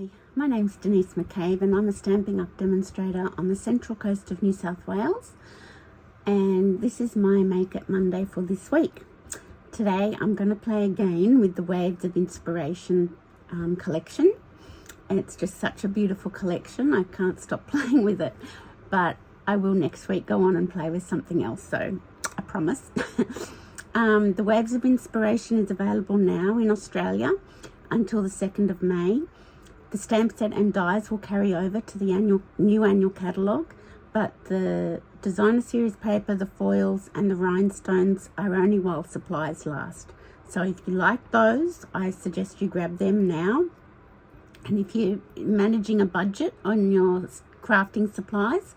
Hi, my name's Denise McCabe and I'm a Stampin' Up! Demonstrator on the central coast of New South Wales, and this is my Make It Monday for this week. Today I'm going to play again with the Waves of Inspiration collection. It's just such a beautiful collection, I can't stop playing with it, but I will next week go on and play with something else, so I promise. The Waves of Inspiration is available now in Australia until the 2nd of May. The stamp set and dies will carry over to the new annual catalogue, but the designer series paper, the foils and the rhinestones are only while supplies last. So if you like those, I suggest you grab them now. And if you're managing a budget on your crafting supplies,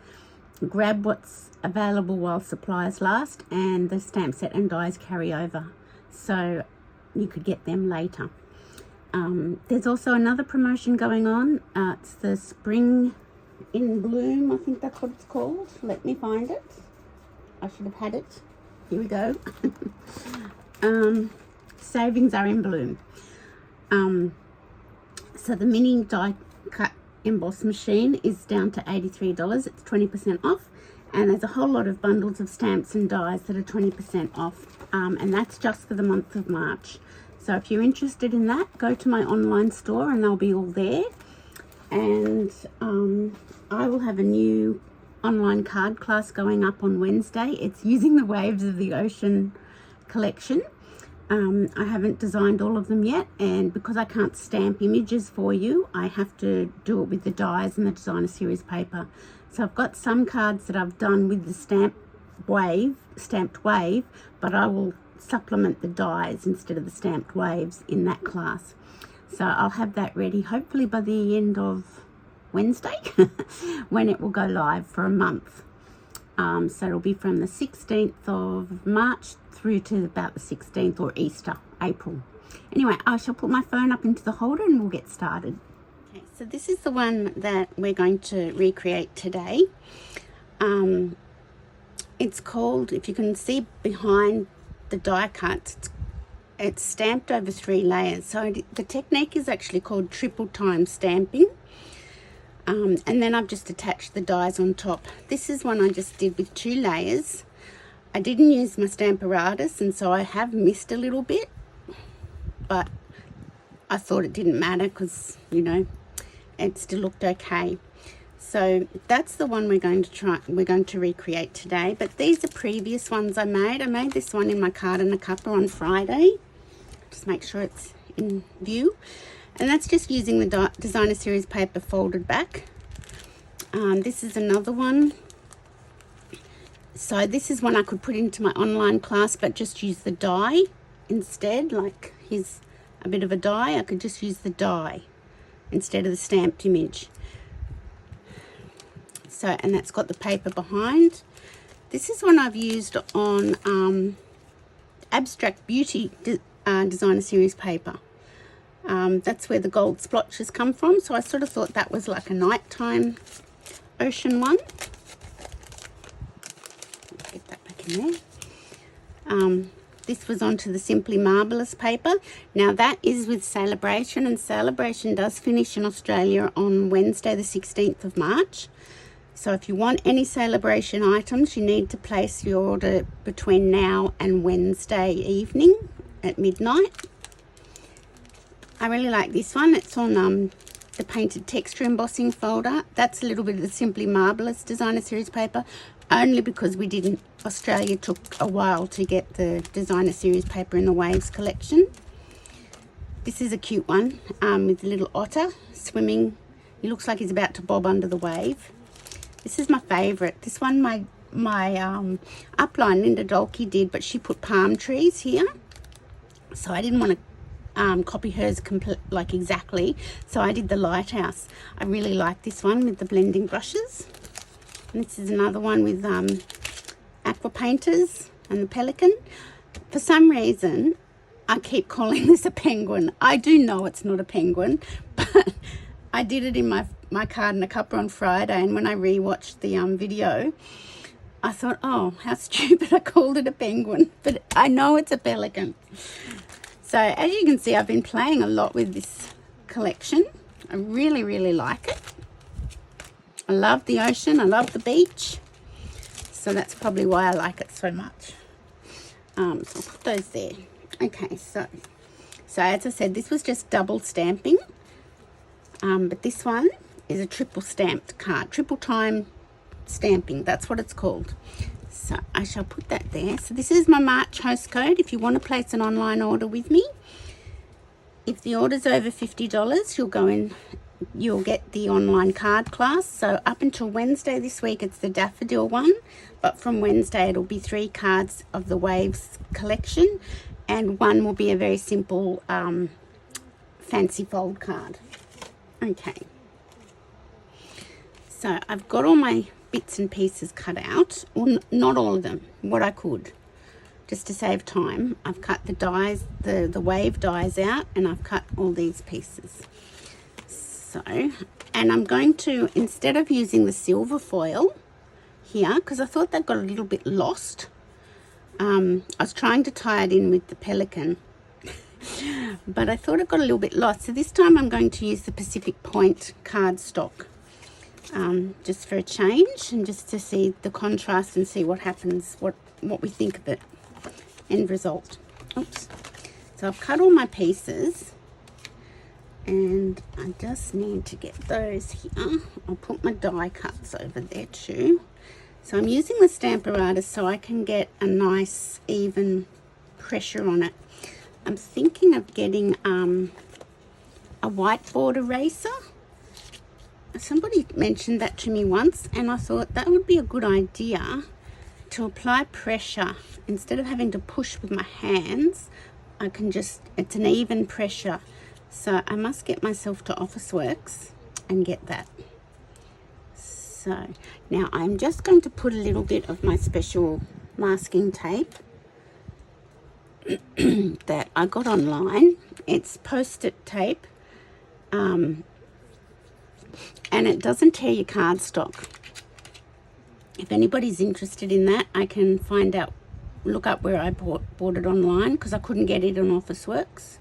grab what's available while supplies last, and the stamp set and dies carry over, so you could get them later. There's also another promotion going on. It's the Spring in Bloom, I think that's what it's called. Let me find it. I should have had it. Here we go. Savings are in bloom. So the mini die cut emboss machine is down to $83. It's 20% off, and there's a whole lot of bundles of stamps and dies that are 20% off, and that's just for the month of March. So if you're interested in that, go to my online store and they'll be all there. And I will have a new online card class going up on Wednesday. It's using the Waves of the Ocean collection. I haven't designed all of them yet, and because I can't stamp images for you, I have to do it with the dies and the designer series paper. So I've got some cards that I've done with the stamped wave, but I will supplement the dies instead of the stamped waves in that class. So I'll have that ready hopefully by the end of Wednesday when it will go live for a month. So it'll be from the 16th of March through to about the 16th, or Easter, April. Anyway, I shall put my phone up into the holder and we'll get started. Okay, so this is the one that we're going to recreate today. It's called, if you can see behind the die cuts, it's stamped over 3 layers. So the technique is actually called triple time stamping. And then I've just attached the dies on top. This is one I just did with 2 layers. I didn't use my Stamparatus, and so I have missed a little bit, but I thought it didn't matter because, you know, it still looked okay. So that's the one we're going to recreate today. But these are previous ones I made. I made this one in my Card and a Cuppa on Friday. Just make sure it's in view. And that's just using the designer series paper folded back. This is another one. So this is one I could put into my online class, but just use the die instead. Like, here's a bit of a die. I could just use the die instead of the stamped image. So, and that's got the paper behind. This is one I've used on Abstract Beauty designer series paper. That's where the gold splotches come from. So I sort of thought that was like a nighttime ocean one. Get that back in there. This was onto the Simply Marvelous paper. Now that is with Celebration, and Celebration does finish in Australia on Wednesday the 16th of March. So if you want any Celebration items, you need to place your order between now and Wednesday evening at midnight. I really like this one. It's on the painted texture embossing folder. That's a little bit of the Simply Marvelous designer series paper, only because Australia took a while to get the designer series paper in the Waves collection. This is a cute one with a little otter swimming. He looks like he's about to bob under the wave. This is my favourite. This one my upline Linda Dolke did, but she put palm trees here. So I didn't want to copy hers like exactly. So I did the lighthouse. I really like this one with the blending brushes. And this is another one with aqua painters and the pelican. For some reason, I keep calling this a penguin. I do know it's not a penguin, but I did it in my Card and a Cuppa on Friday, and when I rewatched the video, I thought, oh, how stupid, I called it a penguin, but I know it's a pelican. So as you can see, I've been playing a lot with this collection I really, really like it. I love the ocean. I love the beach. So that's probably why I like it so much. So I'll put those there. Okay, so as I said, this was just double stamping. But this one is a triple stamped card. Triple time stamping. That's what it's called. So I shall put that there. So this is my March host code if you want to place an online order with me. If the order's over $50, you'll go in, you'll get the online card class. So up until Wednesday this week, it's the daffodil one. But from Wednesday, it'll be 3 cards of the Waves collection. And one will be a very simple fancy fold card. Okay. So I've got all my bits and pieces cut out. Well, not all of them, what I could. Just to save time, I've cut the dies, the wave dies out, and I've cut all these pieces. So, and I'm going to, instead of using the silver foil here, because I thought that got a little bit lost, I was trying to tie it in with the pelican, but I thought it got a little bit lost. So this time I'm going to use the Pacific Point cardstock, just for a change, and just to see the contrast and see what happens, what we think of it. End result. Oops. So I've cut all my pieces and I just need to get those here. I'll put my die cuts over there too. So I'm using the Stamparatus so I can get a nice even pressure on it. I'm thinking of getting a whiteboard eraser. Somebody mentioned that to me once and I thought that would be a good idea. To apply pressure, instead of having to push with my hands, I can just, it's an even pressure. So I must get myself to Officeworks and get that. So now I'm just going to put a little bit of my special masking tape that I got online. It's Post-it tape, and it doesn't tear your cardstock. If anybody's interested in that, I can find out, look up where I bought it online, because I couldn't get it on Officeworks.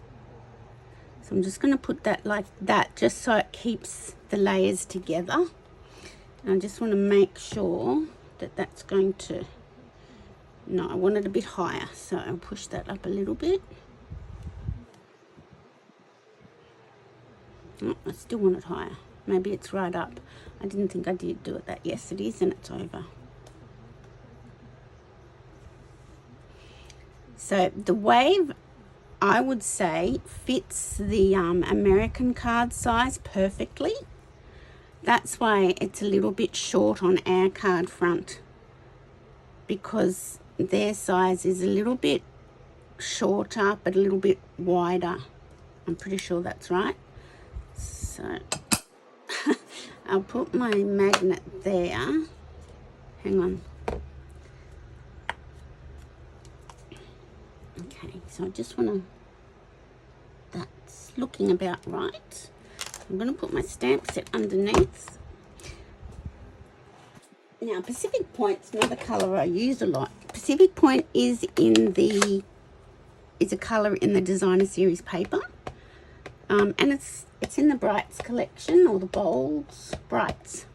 So I'm just going to put that like that, just so it keeps the layers together. And I just want to make sure that that's going to, no, I want it a bit higher, so I'll push that up a little bit. Oh, I still want it higher. Maybe it's right up. I didn't think I did do it that. Yes, it is, and it's over. So the wave, I would say, fits the American card size perfectly. That's why it's a little bit short on our card front, because their size is a little bit shorter but a little bit wider. I'm pretty sure that's right. So I'll put my magnet there. Hang on. Okay, so I just want to, that's looking about right. I'm going to put my stamp set underneath. Now, Pacific Point's not a colour I use a lot. Pacific Point is a colour in the Designer Series paper. And it's in the Brights collection, or the Bolds Brights.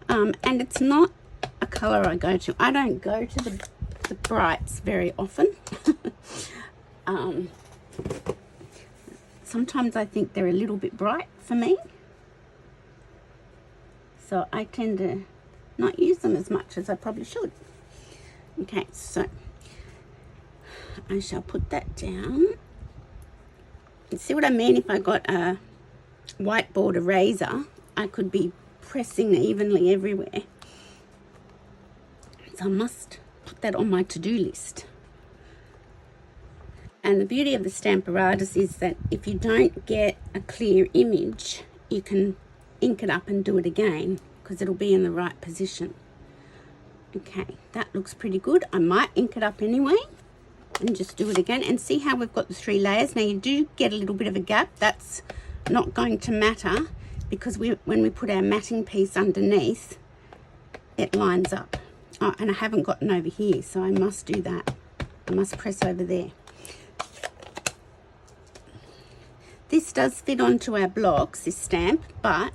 And it's not a colour I go to. I don't go to the Brights very often. Sometimes I think they're a little bit bright for me. So I tend to not use them as much as I probably should. Okay, so I shall put that down. See what I mean? If I got a whiteboard eraser, I could be pressing evenly everywhere. So I must put that on my to-do list. And the beauty of the Stamparatus is that if you don't get a clear image, you can ink it up and do it again, because it'll be in the right position. Okay, that looks pretty good. I might ink it up anyway and just do it again, and see how we've got the 3 layers. Now you do get a little bit of a gap. That's not going to matter, because when we put our matting piece underneath, it lines up. Oh, and I haven't gotten over here, so I must do that. I must press over there. This does fit onto our blocks, this stamp, but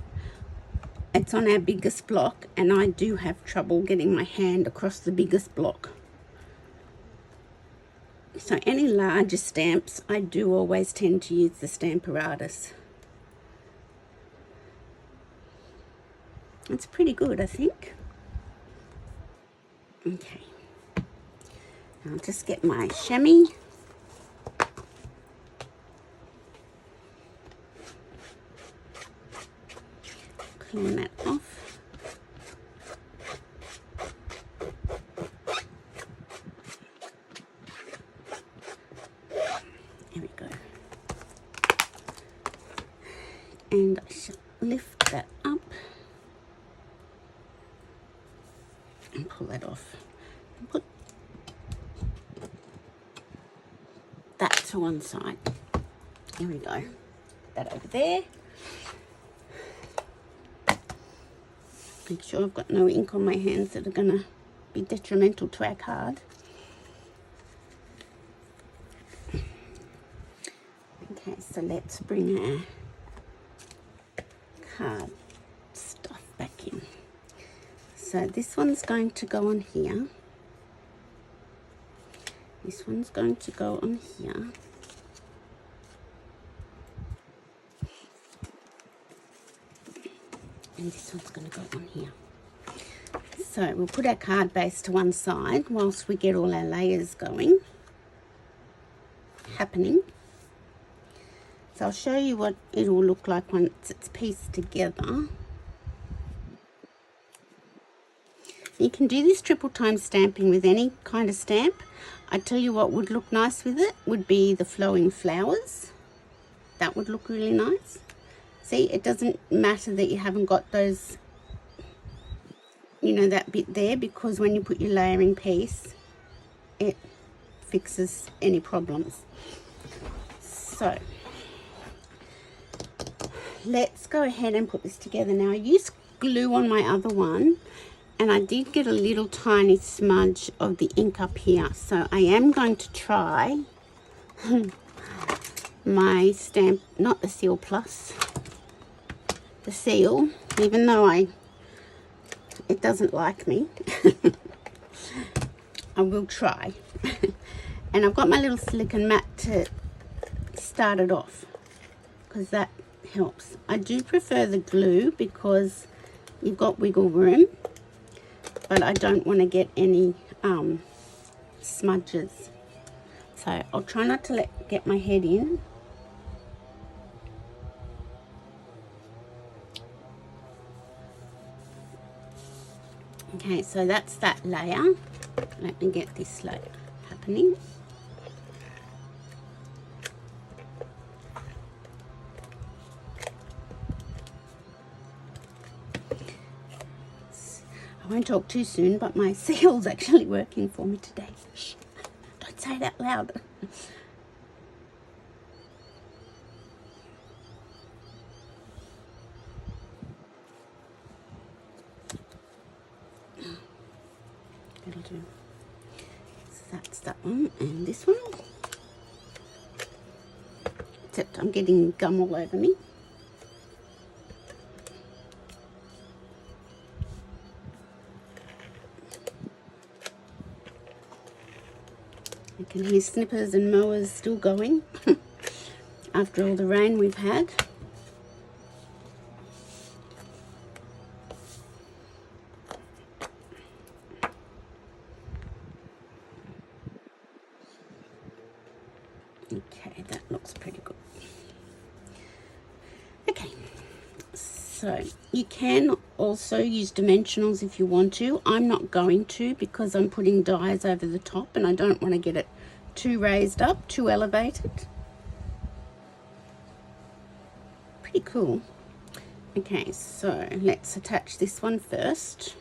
it's on our biggest block and I do have trouble getting my hand across the biggest block. So any larger stamps, I do always tend to use the Stamparatus. It's pretty good, I think. Okay. I'll just get my chamois. Clean that off. There we go. And I shall lift that up and pull that off. And put that to one side. Here we go. That over there. Make sure I've got no ink on my hands that are going to be detrimental to our card. Okay, so let's bring our card stuff back in. So this one's going to go on here. This one's going to go on here. And this one's going to go on here. So we'll put our card base to one side whilst we get all our layers happening. So I'll show you what it will look like once it's pieced together. You can do this triple time stamping with any kind of stamp. I tell you what would look nice with it would be the flowing flowers. That would look really nice. See, it doesn't matter that you haven't got those, you know, that bit there, because when you put your layering piece, it fixes any problems. So, let's go ahead and put this together. Now, I used glue on my other one, and I did get a little tiny smudge of the ink up here. So, I am going to try my stamp, not the Seal Plus, the seal, even though it doesn't like me. I will try. And I've got my little silicone mat to start it off, because that helps. I do prefer the glue because you've got wiggle room, but I don't want to get any smudges. So I'll try not to get my head in. Okay, so that's that layer. Let me get this layer happening. I won't talk too soon, but my seal's actually working for me today. Shh, don't say that loud. That'll do. So that's that one, and this one. Except I'm getting gum all over me. You can hear snippers and mowers still going after all the rain we've had. Okay, that looks pretty good. Okay, so you can also use dimensionals if you want to. I'm not going to, because I'm putting dies over the top and I don't want to get it too raised up, too elevated. Pretty cool. Okay, so let's attach this one first.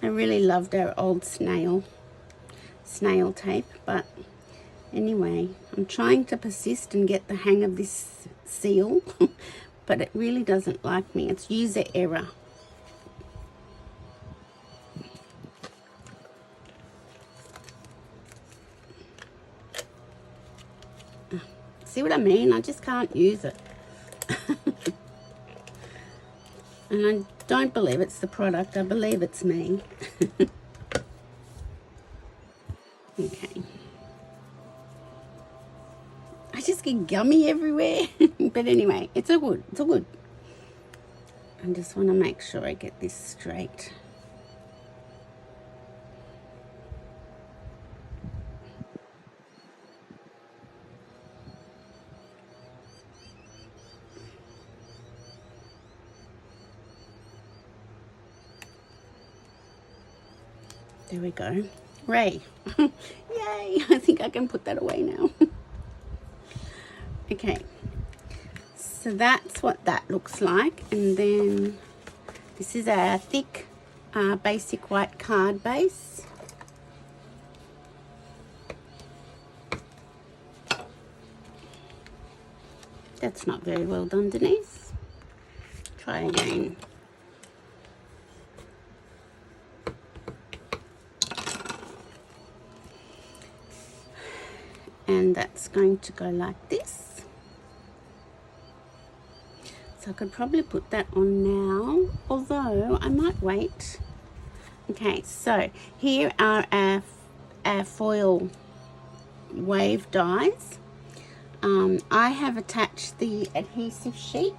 I really loved our old snail tape, but anyway, I'm trying to persist and get the hang of this seal, but it really doesn't like me. It's user error. See what I mean? I just can't use it. And I don't believe it's the product. I believe it's me. Okay. I just get gummy everywhere. But anyway, it's all good. It's all good. I just want to make sure I get this straight. There we go. Ray. Yay! I think I can put that away now. Okay. So that's what that looks like. And then this is our thick basic white card base. That's not very well done, Denise. Try again. And that's going to go like this. So I could probably put that on now, although I might wait. Okay, so here are our foil wave dies. I have attached the adhesive sheet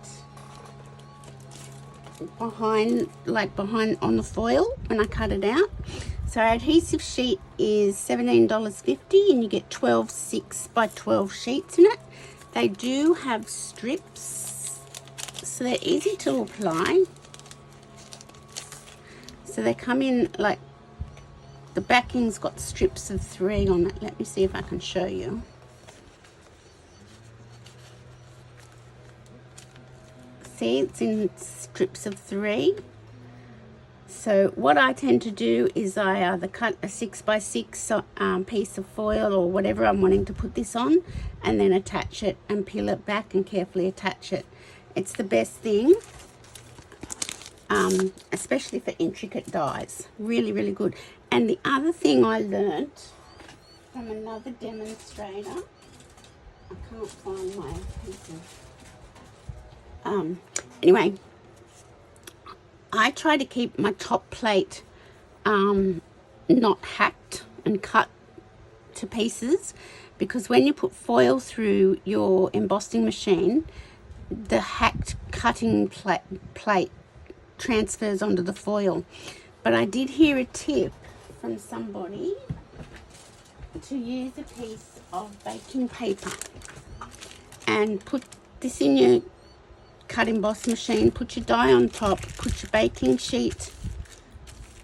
behind on the foil when I cut it out. So our adhesive sheet is $17.50 and you get 12 6 by 12 sheets in it. They do have strips, so they're easy to apply. So they come in like, the backing's got strips of 3 on it. Let me see if I can show you. See, it's in strips of 3. So what I tend to do is I either cut a 6 by 6 piece of foil or whatever I'm wanting to put this on, and then attach it and peel it back and carefully attach it. It's the best thing, especially for intricate dies. Really, really good. And the other thing I learnt from another demonstrator, I can't find my piece of, anyway, I try to keep my top plate not hacked and cut to pieces, because when you put foil through your embossing machine, the hacked cutting plate transfers onto the foil. But I did hear a tip from somebody to use a piece of baking paper and put this in your cut emboss machine, put your die on top, put your baking sheet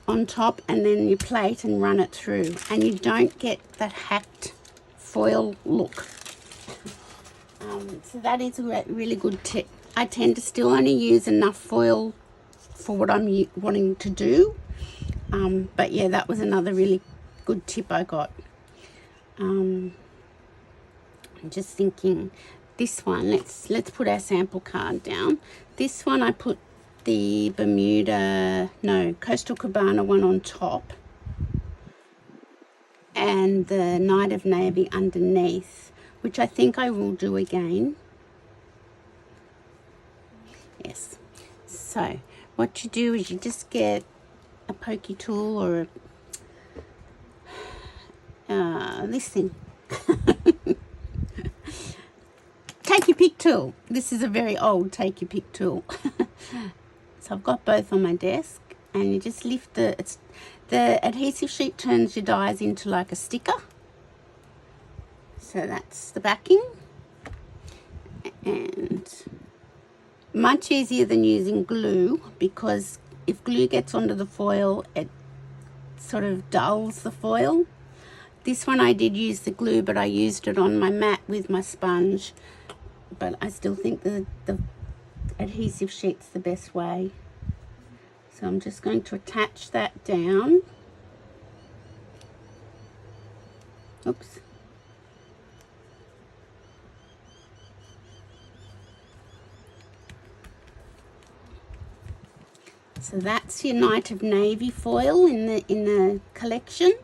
on top, and then your plate, and run it through, and you don't get that hacked foil look. So that is a really good tip. I tend to still only use enough foil for what I'm wanting to do, but yeah, that was another really good tip I got. I'm just thinking, this one, let's put our sample card down. This one I put the Coastal Cabana one on top and the Night of Navy underneath, which I think I will do again. Yes. So what you do is you just get a pokey tool or this thing. Take your pick tool. This is a very old take your pick tool. So I've got both on my desk, and you just lift the adhesive sheet turns your dies into like a sticker. So that's the backing, and much easier than using glue, because if glue gets onto the foil, it sort of dulls the foil. This one I did use the glue, but I used it on my mat with my sponge. But I still think the adhesive sheet's the best way. So I'm just going to attach that down. Oops. So that's your Night of Navy foil in the collection.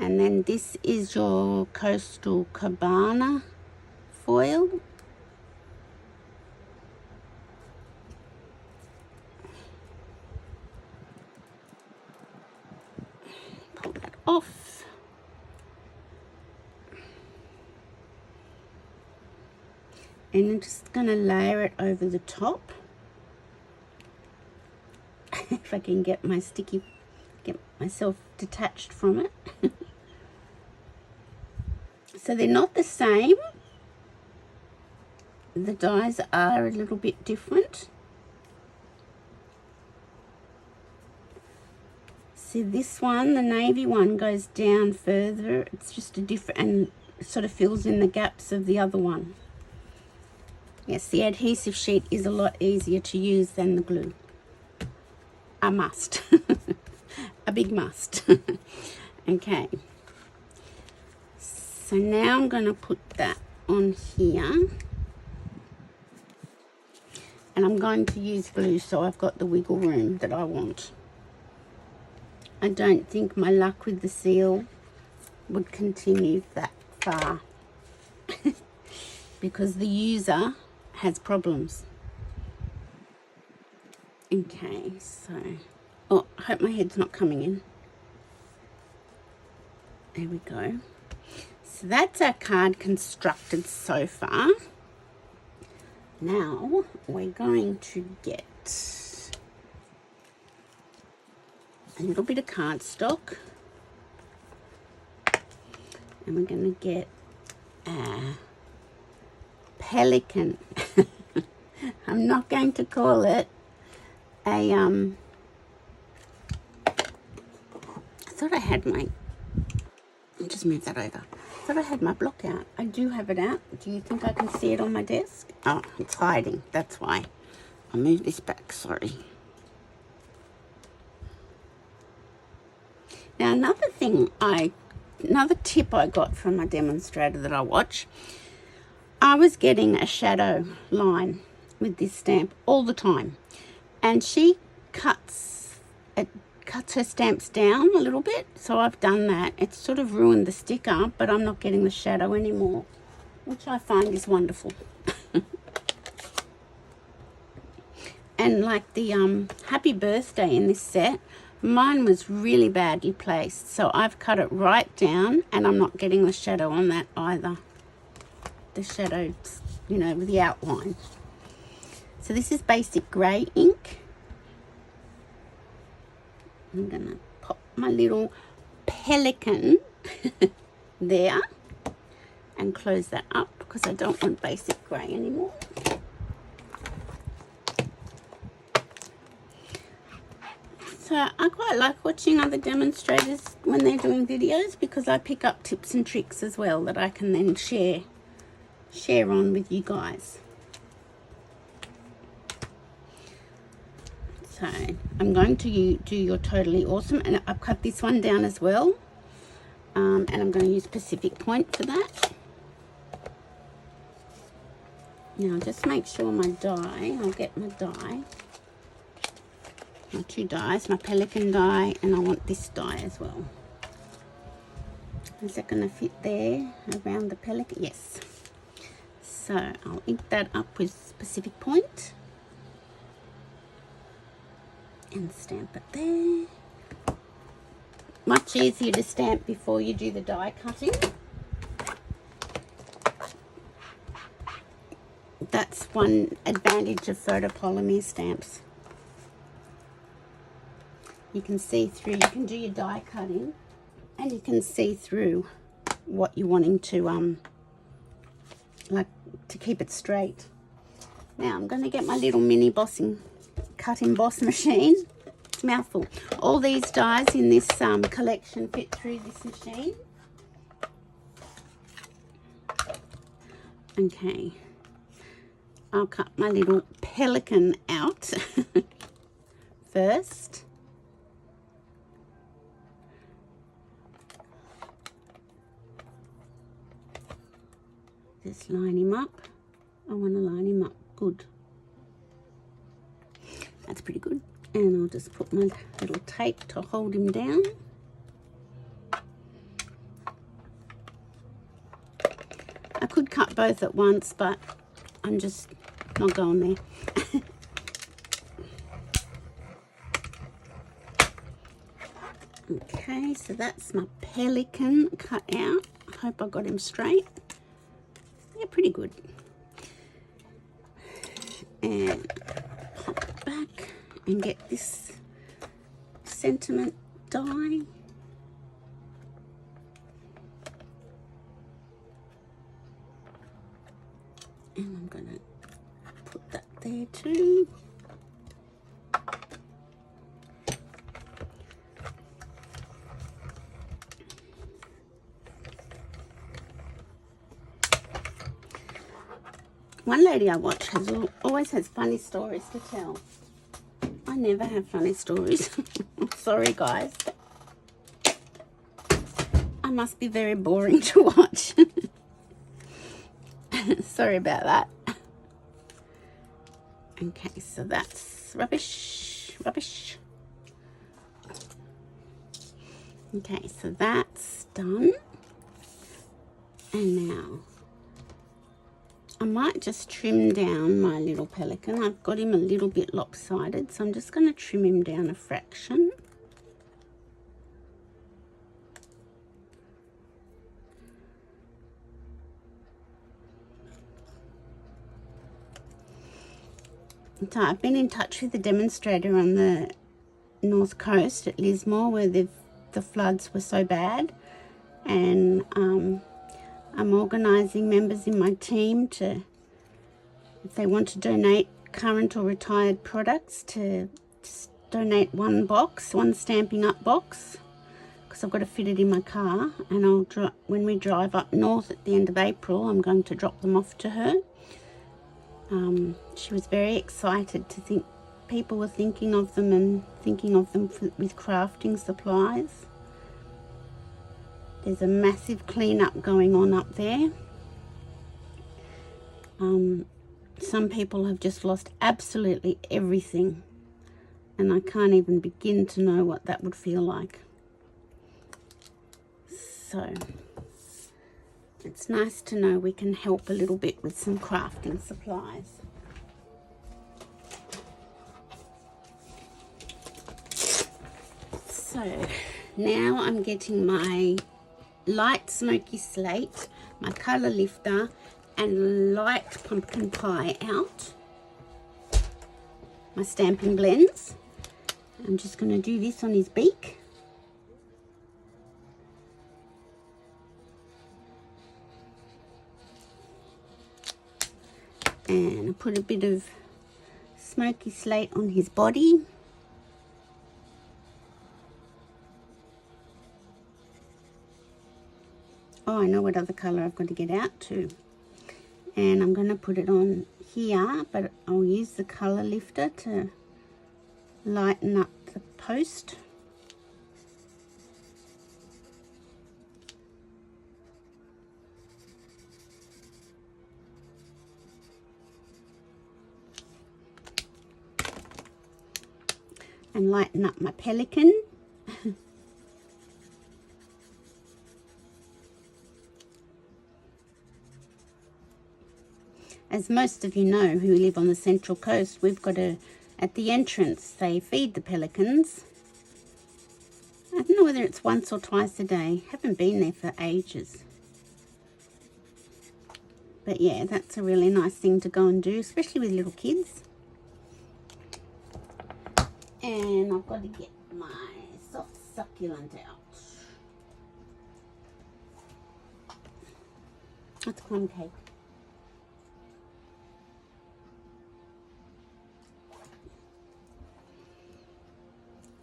And then this is your Coastal Cabana foil. Pull that off. And I'm just going to layer it over the top. If I can get myself detached from it. So they're not the same. The dies are a little bit different. See, this one, the navy one, goes down further. It's just a different, and sort of fills in the gaps of the other one. Yes, the adhesive sheet is a lot easier to use than the glue. A must. A big must. Okay. So now I'm going to put that on here. And I'm going to use glue so I've got the wiggle room that I want. I don't think my luck with the seal would continue that far. Because the user has problems. Okay, so... Oh, I hope my head's not coming in. There we go. So that's our card constructed so far. Now we're going to get a little bit of cardstock. And we're going to get a pelican. I'm not going to call it a, I thought I had my, I'll just move that over. I thought I had my block out. I do have it out. Do you think I can see it on my desk? Oh, it's hiding. That's why. I'll move this back, sorry. Now, another tip I got from my demonstrator that I watch, I was getting a shadow line with this stamp all the time. And she cuts her stamps down a little bit, so I've done that. It's sort of ruined the sticker, but I'm not getting the shadow anymore, which I find is wonderful. And like the happy birthday in this set, mine was really badly placed, so I've cut it right down, and I'm not getting the shadow on that either. The shadow, you know, with the outline. So this is basic grey ink. I'm going to pop my little pelican there and close that up because I don't want basic grey anymore. So I quite like watching other demonstrators when they're doing videos because I pick up tips and tricks as well that I can then share on with you guys. So I'm going to do You're Totally Awesome, and I've cut this one down as well, and I'm going to use Pacific Point for that. Now just make sure my die, I'll get my die, my two dies, my pelican die, and I want this die as well. Is that going to fit there around the pelican? Yes. So I'll ink that up with Pacific Point and stamp it there. Much easier to stamp before you do the die cutting. That's one advantage of photopolymer stamps. You can see through, you can do your die cutting and you can see through what you're wanting to like to keep it straight. Now I'm going to get my little mini cut emboss machine. It's a mouthful. All these dies in this collection fit through this machine. Okay, I'll cut my little pelican out first. Just line him up. I want to line him up good. That's pretty good. And I'll just put my little tape to hold him down. I could cut both at once, but I'm just not going there. Okay, so that's my pelican cut out. I hope I got him straight. Yeah, pretty good. And pop back and get this sentiment die. And I'm going to put that there too. One lady I watch always has funny stories to tell. I never have funny stories. Sorry, guys. I must be very boring to watch. Sorry about that. Okay, so that's rubbish. Okay, so that's done. And now I might just trim down my little pelican. I've got him a little bit lopsided, so I'm just going to trim him down a fraction. So I've been in touch with the demonstrator on the north coast at Lismore, where the floods were so bad, and I'm organising members in my team to, if they want to donate current or retired products, to donate one Stampin' Up box, because I've got to fit it in my car, and when we drive up north at the end of April, I'm going to drop them off to her. She was very excited to think people were thinking of them and thinking of them with crafting supplies. There's a massive cleanup going on up there. Some people have just lost absolutely everything, and I can't even begin to know what that would feel like. So it's nice to know we can help a little bit with some crafting supplies. So now I'm getting my light smoky slate, my colour lifter, and light pumpkin pie out. My Stampin' Blends. I'm just going to do this on his beak. And I put a bit of smoky slate on his body. Oh, I know what other colour I've got to get out too. And I'm going to put it on here, but I'll use the colour lifter to lighten up the post. And lighten up my pelican. As most of you know who live on the Central Coast, we've got at the entrance, they feed the pelicans. I don't know whether it's once or twice a day. Haven't been there for ages. But yeah, that's a really nice thing to go and do, especially with little kids. And I've got to get my soft succulent out. That's plum cake.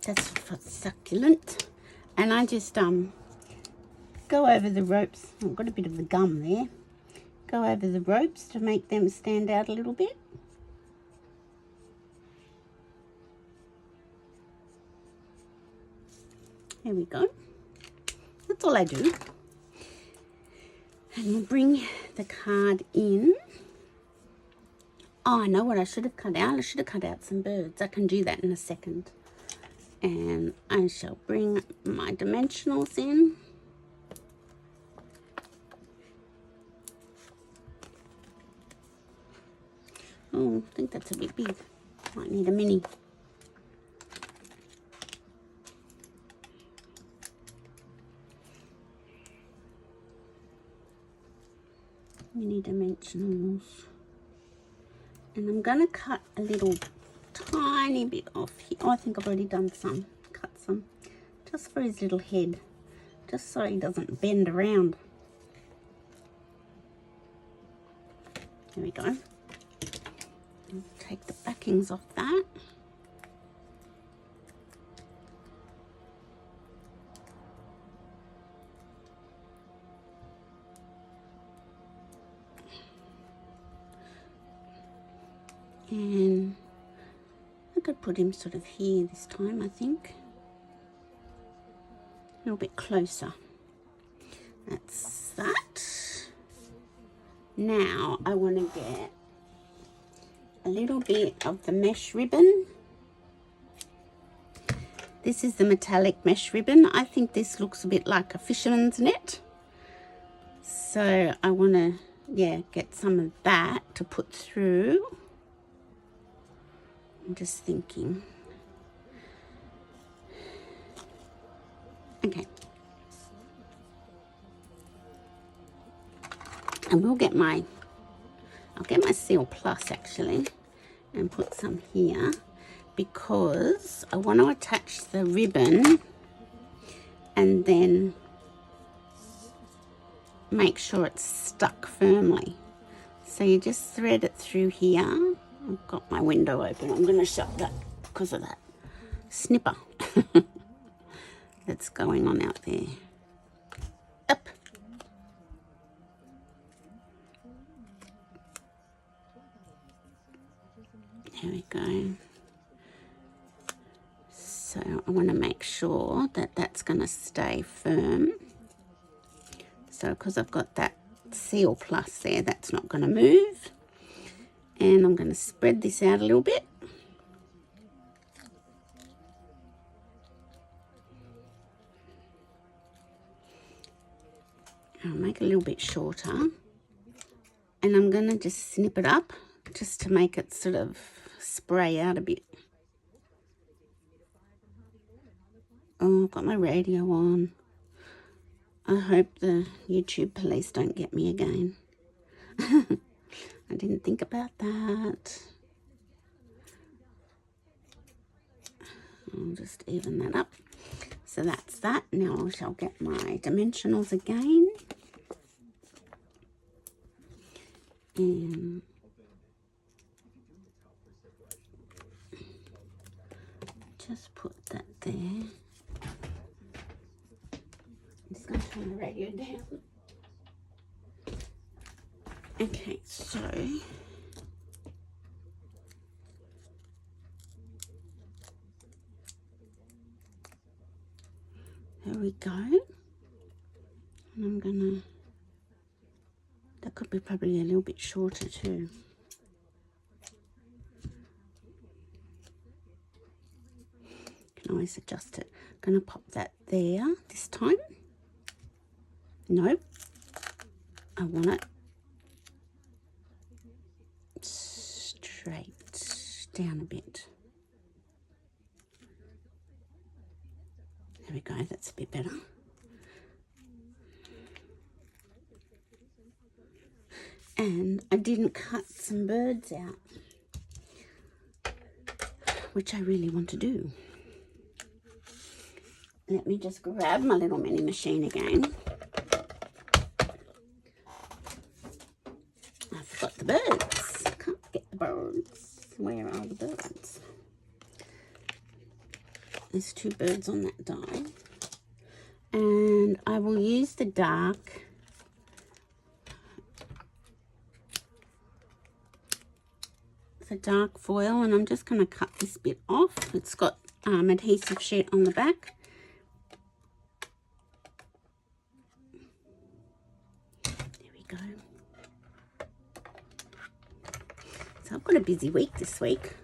That's for succulent. And I just go over the ropes. I've got a bit of the gum there. Go over the ropes to make them stand out a little bit. There we go. That's all I do. And we'll bring the card in. Oh, I know what I should have cut out. I should have cut out some birds. I can do that in a second. And I shall bring my dimensionals in. Oh, I think that's a bit big. Might need a mini. Mini dimensionals. And I'm going to cut a little tiny bit off here. Oh, I think I've already done some. Cut some. Just for his little head. Just so he doesn't bend around. There we go. And take the backings off that. And I could put him sort of here this time, I think. A little bit closer. That's that. Now I want to get a little bit of the mesh ribbon. This is the metallic mesh ribbon. I think this looks a bit like a fisherman's net. So I want to, yeah, get some of that to put through. I'm just thinking. Okay. And I'll get my Seal Plus actually and put some here because I want to attach the ribbon and then make sure it's stuck firmly. So you just thread it through here. I've got my window open. I'm going to shut that because of that snipper that's going on out there. Up. There we go. So I want to make sure that that's going to stay firm. So because I've got that Seal Plus there, that's not going to move. And I'm going to spread this out a little bit. I'll make it a little bit shorter. And I'm going to just snip it up just to make it sort of spray out a bit. Oh, I've got my radio on. I hope the YouTube police don't get me again. I didn't think about that. I'll just even that up. So that's that. Now I shall get my dimensionals again. And just put that there. I'm just going to turn the radio down. Okay, so there we go. And I'm gonna, that could be probably a little bit shorter too. Can always adjust it. I'm gonna pop that there this time. Nope. I want it straight down a bit. There we go, that's a bit better. And I didn't cut some birds out, which I really want to do. Let me just grab my little mini machine again. I forgot the birds. I can't get the birds. Where are the birds? There's 2 birds on that die. And I will use the dark foil, and I'm just going to cut this bit off. It's got adhesive sheet on the back. There we go. So I've got a busy week this week.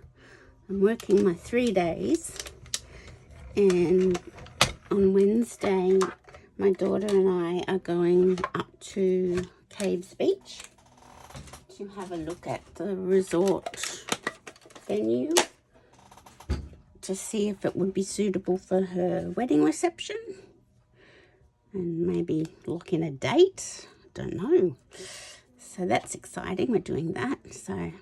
I'm working my 3 days, and on Wednesday my daughter and I are going up to Caves Beach to have a look at the resort venue to see if it would be suitable for her wedding reception and maybe lock in a date. I don't know. So that's exciting. We're doing that. So,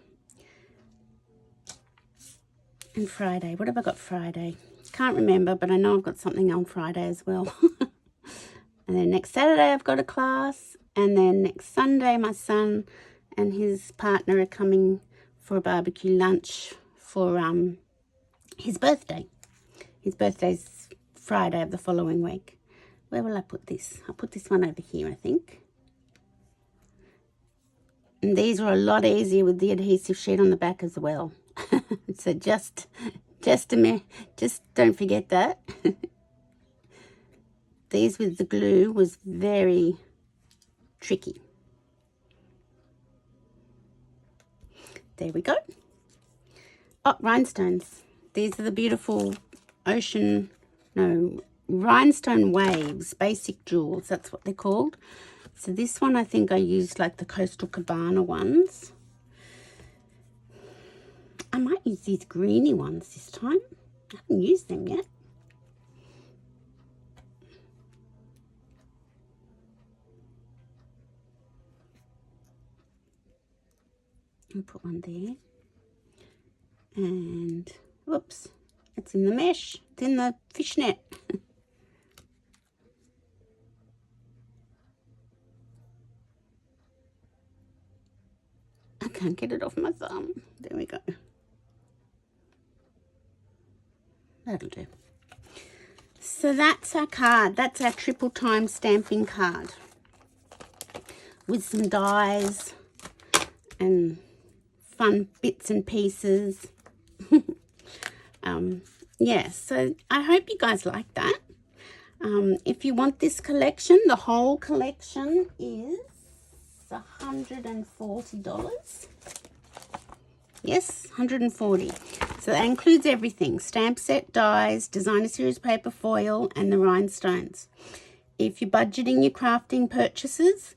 and Friday. What have I got Friday? Can't remember, but I know I've got something on Friday as well. And then next Saturday I've got a class. And then next Sunday my son and his partner are coming for a barbecue lunch for his birthday. His birthday's Friday of the following week. Where will I put this? I'll put this one over here, I think. And these are a lot easier with the adhesive sheet on the back as well. So just don't forget that. These with the glue was very tricky. There we go. Oh, rhinestones. These are the beautiful rhinestone waves, basic jewels. That's what they're called. So this one, I think I used like the Coastal Cabana ones. I might use these greeny ones this time. I haven't used them yet. I'll put one there. And, whoops, it's in the mesh. It's in the fishnet. I can't get it off my thumb. There we go. That'll do. So that's our card. That's our triple time stamping card. With some dies and fun bits and pieces. Yeah, so I hope you guys like that. If you want this collection, the whole collection is $140. Yes, $140. So that includes everything: stamp set, dies, designer series paper, foil, and the rhinestones. If you're budgeting your crafting purchases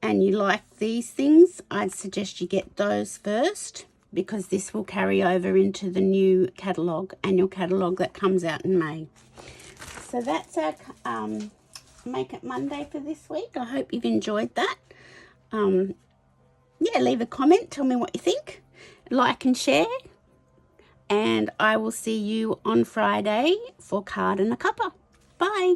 and you like these things, I'd suggest you get those first, because this will carry over into the new annual catalogue that comes out in May. So that's our Make It Monday for this week. I hope you've enjoyed that. Yeah, leave a comment, tell me what you think, like and share, and I will see you on Friday for Card and a Cuppa. Bye.